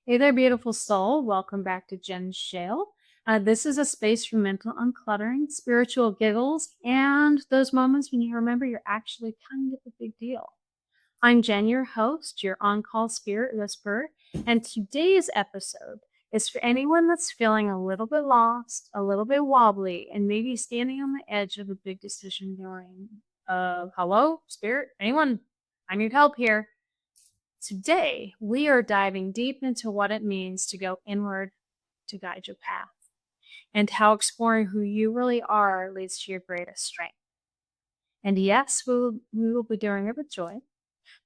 Hey there, beautiful soul. Welcome back to Jenn Shail. This is a space for mental uncluttering, spiritual giggles, and those moments when you remember you're actually kind of a big deal. I'm Jen, your host, your on call spirit whisperer, and today's episode is for anyone that's feeling a little bit lost, a little bit wobbly, and maybe standing on the edge of a big decision going, hello, spirit? Anyone? I need help here. Today, we are diving deep into what it means to go inward to guide your path and how exploring who you really are leads to your greatest strength. And yes, we will be doing it with joy,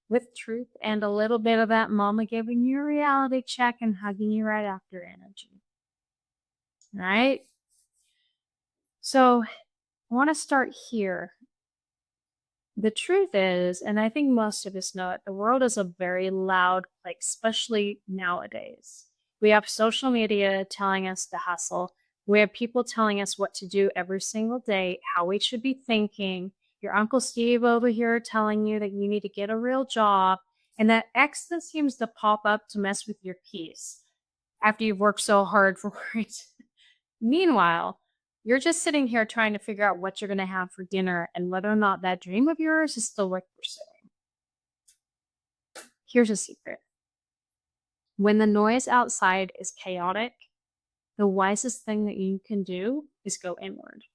with truth, and a little bit of that mama giving you a reality check and hugging you right after energy. All right? So I want to start here. The truth is, and I think most of us know it, the world is a very loud place, especially nowadays. We have social media telling us to hustle. We have people telling us what to do every single day, how we should be thinking. Your Uncle Steve over here telling you that you need to get a real job. And that X that seems to pop up to mess with your peace after you've worked so hard for it. Meanwhile, you're just sitting here trying to figure out what you're going to have for dinner and whether or not that dream of yours is still worth pursuing. Here's a secret. When the noise outside is chaotic, the wisest thing that you can do is go inward.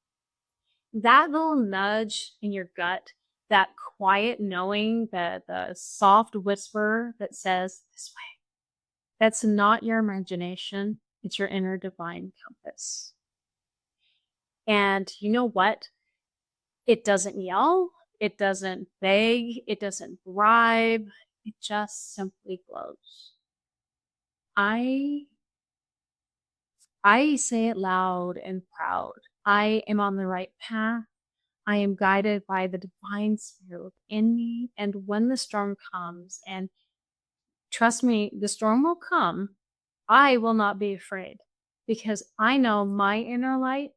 That little nudge in your gut, that quiet knowing, the soft whisper that says, this way, that's not your imagination. It's your inner divine compass. And you know what? It doesn't yell, it doesn't beg, it doesn't bribe, it just simply glows. I I say it loud and proud. I am on the right path. I am guided by the divine spirit in me. And when the storm comes, and trust me, the storm will come, I will not be afraid because I know my inner light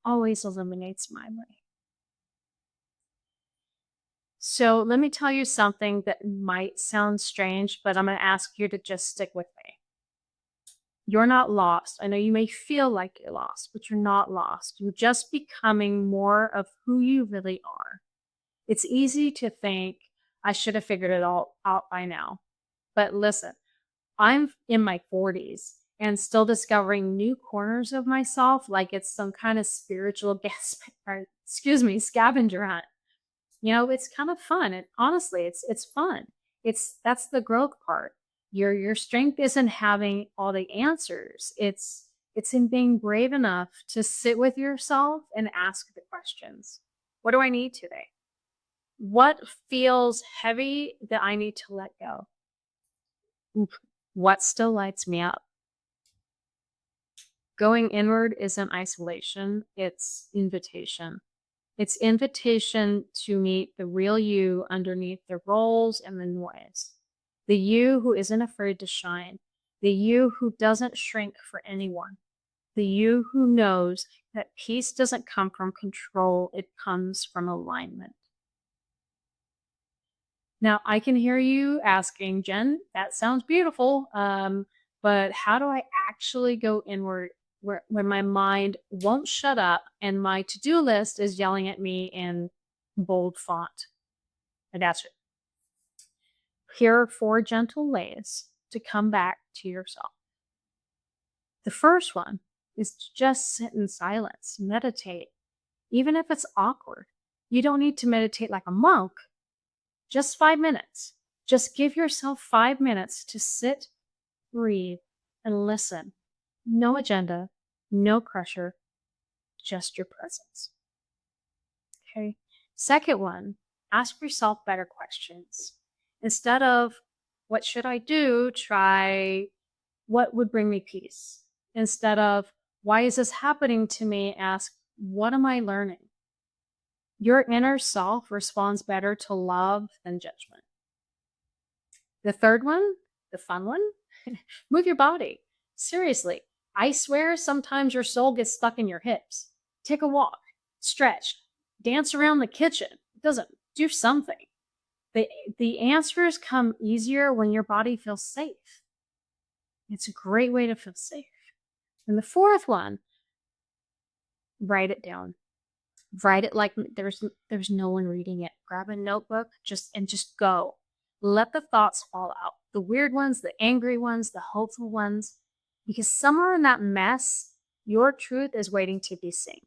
always illuminates my way. So let me tell you something that might sound strange, but I'm going to ask you to just stick with me. You're not lost. I know you may feel like you're lost, but you're not lost. You're just becoming more of who you really are. It's easy to think, I should have figured it all out by now. But listen, I'm in my 40s and still discovering new corners of myself like it's some kind of spiritual scavenger hunt. It's kind of fun. And honestly, it's fun. That's the growth part. Your strength isn't having all the answers. It's in being brave enough to sit with yourself and ask the questions. What do I need today? What feels heavy that I need to let go? What still lights me up? Going inward isn't isolation, it's invitation. It's invitation to meet the real you underneath the roles and the noise. The you who isn't afraid to shine. The you who doesn't shrink for anyone. The you who knows that peace doesn't come from control, it comes from alignment. Now, I can hear you asking, Jen, that sounds beautiful, but how do I actually go inward when my mind won't shut up and my to-do list is yelling at me in bold font? And that's it. Here are 4 gentle ways to come back to yourself. The first one is to just sit in silence, meditate, even if it's awkward. You don't need to meditate like a monk, just 5 minutes. Just give yourself 5 minutes to sit, breathe, and listen. No agenda, no pressure, just your presence. Okay. Second one, ask yourself better questions. Instead of what should I do, try what would bring me peace. Instead of why is this happening to me, ask what am I learning? Your inner self responds better to love than judgment. The third one, the fun one, move your body. Seriously, I swear sometimes your soul gets stuck in your hips. Take a walk, stretch, dance around the kitchen. It doesn't do something. The answers come easier when your body feels safe. It's a great way to feel safe. And the fourth one, write it down. Write it like there's no one reading it. Grab a notebook, just go. Let the thoughts fall out. The weird ones, the angry ones, the hopeful ones. Because somewhere in that mess, your truth is waiting to be seen.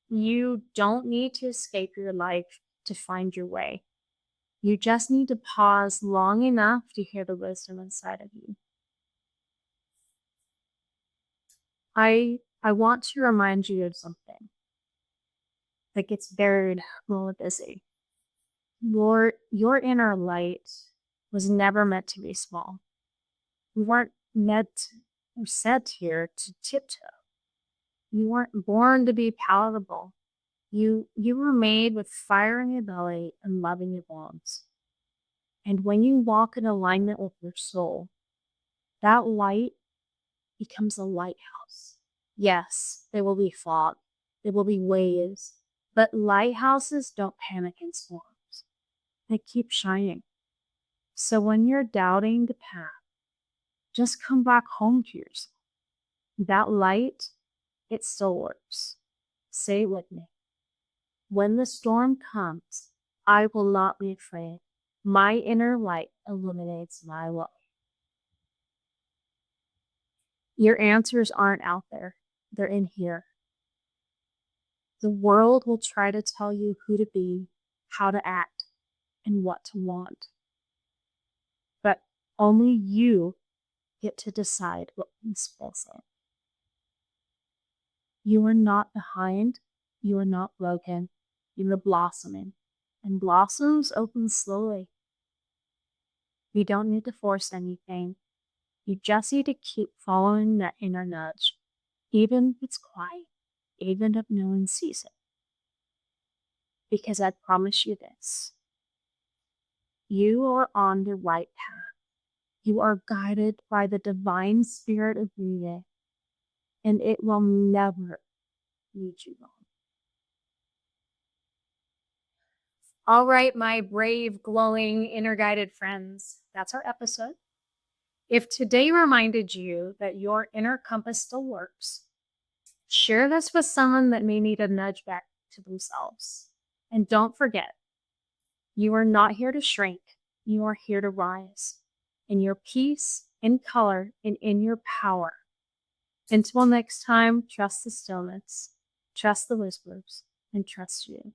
You don't need to escape your life to find your way. You just need to pause long enough to hear the wisdom inside of you. I want to remind you of something that gets buried when we're busy. Your inner light was never meant to be small. We weren't meant or set here to tiptoe. You weren't born to be palatable. You were made with fire in your belly and love in your bones. And when you walk in alignment with your soul, that light becomes a lighthouse. Yes, there will be fog, there will be waves, but lighthouses don't panic in storms. They keep shining. So when you're doubting the path, just come back home to yourself. That light, it still works. Say it with me. When the storm comes, I will not be afraid. My inner light illuminates my way. Your answers aren't out there. They're in here. The world will try to tell you who to be, how to act, and what to want. But only you get to decide what peace feels like. You are not behind. You are not broken. You are blossoming. And blossoms open slowly. You don't need to force anything. You just need to keep following that inner nudge, even if it's quiet, even if no one sees it. Because I promise you this, you are on the right path. You are guided by the divine spirit of beauty, and it will never lead you wrong. All right, my brave, glowing, inner guided friends, that's our episode. If today reminded you that your inner compass still works, share this with someone that may need a nudge back to themselves. And don't forget, you are not here to shrink. You are here to rise in your peace, in color, and in your power. Until next time, trust the stillness, trust the whispers, and trust you.